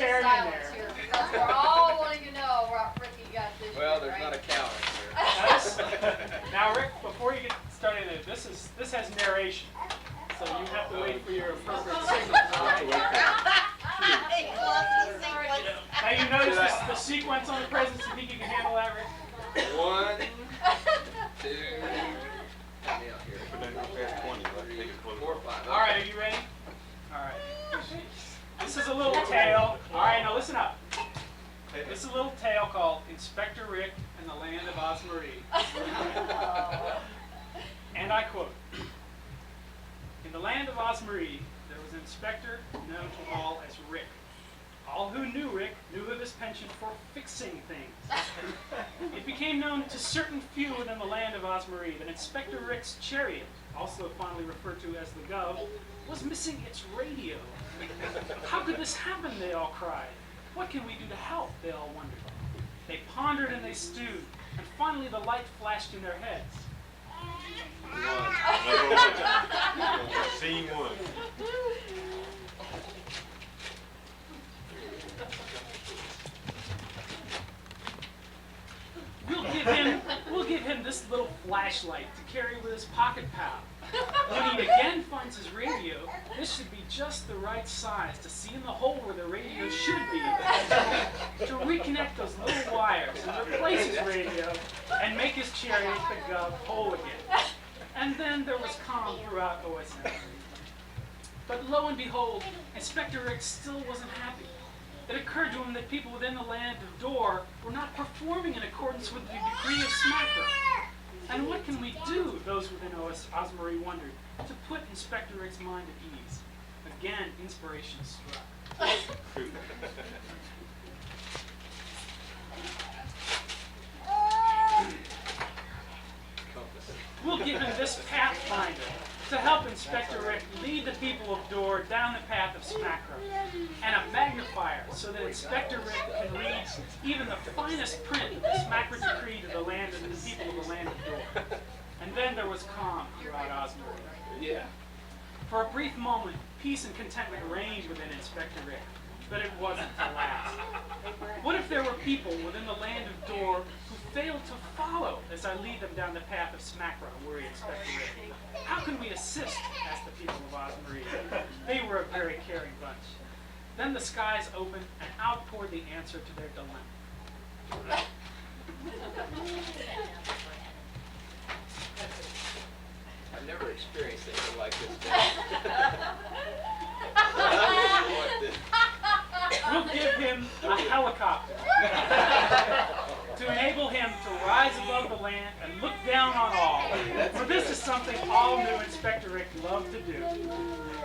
vegetarian in there. Here, because we're all wanting to know what Ricky got this Well, year, there's right? not a cow in here. Now, Rick, before you get started, this has narration, so you have to wait for your appropriate signal. All right? Now you notice the sequence on the presents. You think you can handle that, Rick? 1, 2, help me out here. But then go past 20, let's take it closer. 4, 5. All right, are you ready? All right. This is a little tale. All right, now listen up. This is a little tale called Inspector Rick and the Land of Osmarie. And I quote, "In the land of Osmarie, there was an inspector known to all as Rick. All who knew Rick knew of his penchant for fixing things. It became known to certain few within the land of Osmarie that Inspector Rick's chariot, also fondly referred to as the Gov, was missing its radio. How could this happen, they all cried. What can we do to help, they all wondered. They pondered and they stewed, and finally the light flashed in their heads. Scene 1. We'll give him this little flashlight to carry with his pocket pal. When he again finds his radio, this should be just the right size to see in the hole where the radio should be, to reconnect those little wires and replace his radio and make his chariot the Gov whole again." And then there was calm throughout OSM. But lo and behold, Inspector Rick still wasn't happy. It occurred to him that people within the land of Dor were not performing in accordance with the decree of Smacker. And what can we do, those within Osmarie wondered, to put Inspector Rick's mind at ease? Again, inspiration struck. We'll give him this pathfinder to help Inspector Rick lead the people of Dor down the path of Smacker, and a magnifier so that Inspector Rick can read even the finest print of the Smacker decree to the land and the people of the land of Dor. And then there was calm throughout Osmarie. Yeah. For a brief moment, peace and contentment reigned within Inspector Rick, but it wasn't to last. What if there were people within the land of Dor who failed to follow as I lead them down the path of Smackra, worried Inspector Rick? How can we assist? Asked the people of Osmarie. They were a very caring bunch. Then the skies opened and out poured the answer to their dilemma. I've never experienced anything like this. We'll give him a helicopter to enable him to rise above the land and look down on all. For this is something all new Inspector Rick loved to do.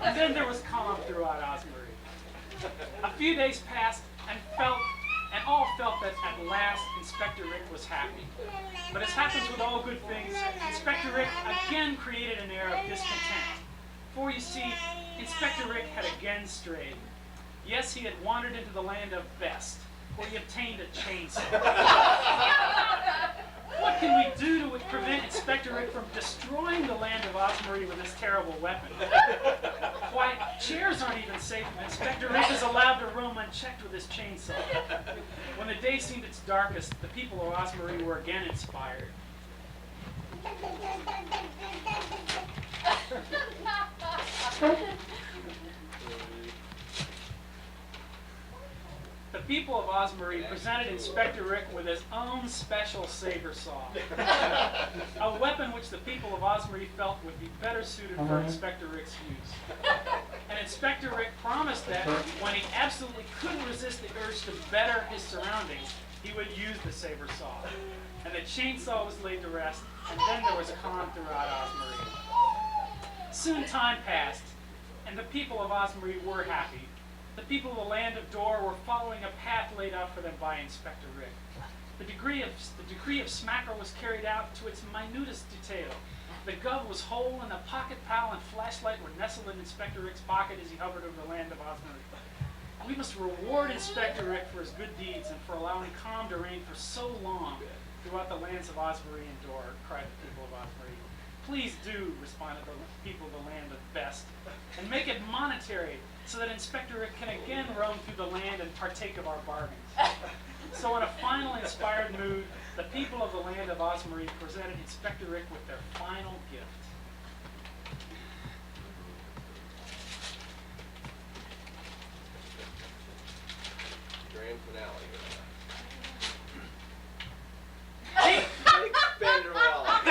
And then there was calm throughout Osmarie. A few days passed and all felt that at last Inspector Rick was happy. But as happens with all good things, Inspector Rick again created an air of discontent. For you see, Inspector Rick had again strayed. Yes, he had wandered into the land of Best, where he obtained a chainsaw. What can we do to prevent Inspector Rick from destroying the land of Osmarie with this terrible weapon? Why, chairs aren't even safe if Inspector Rick is allowed to roam unchecked with his chainsaw. When the day seemed its darkest, the people of Osmarie were again inspired. The people of Osmarie presented Inspector Rick with his own special saber saw, a weapon which the people of Osmarie felt would be better suited for Inspector Rick's use. And Inspector Rick promised that when he absolutely couldn't resist the urge to better his surroundings, he would use the saber saw. And the chainsaw was laid to rest, and then there was calm throughout Osmarie. Soon time passed, and the people of Osmarie were happy. The people of the land of Dor were following a path laid out for them by Inspector Rick. The decree of Smacker was carried out to its minutest detail. The Gov was whole, and the pocket pal and flashlight were nestled in Inspector Rick's pocket as he hovered over the land of Osmarie. We must reward Inspector Rick for his good deeds and for allowing calm to reign for so long throughout the lands of Osmarie and Dor, cried the people of Osmarie. Please do, responded the people of the land of Best. and make it monetary so that Inspector Rick can again roam through the land and partake of our bargains. So in a final inspired mood, the people of the land of Osmarie presented Inspector Rick with their final gift. Grand finale. Take, Big spender wallet.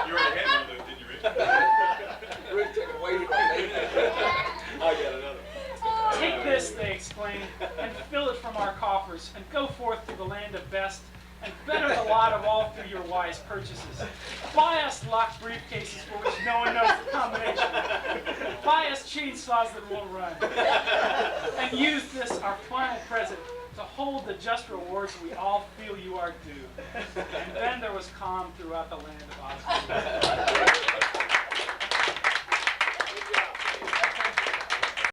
You already had one of those, didn't you, Rick? Rick took it way from me. I got another. take this, they exclaimed, and fill it from our coffers, and go forth to the land of best, and better the lot of all through your wise purchases. Buy us locked briefcases for which no one knows the combination. Buy us chainsaws that won't run. And use this, our final present, to hold the just rewards we all feel you are due. And then there was calm throughout the land of Osmond.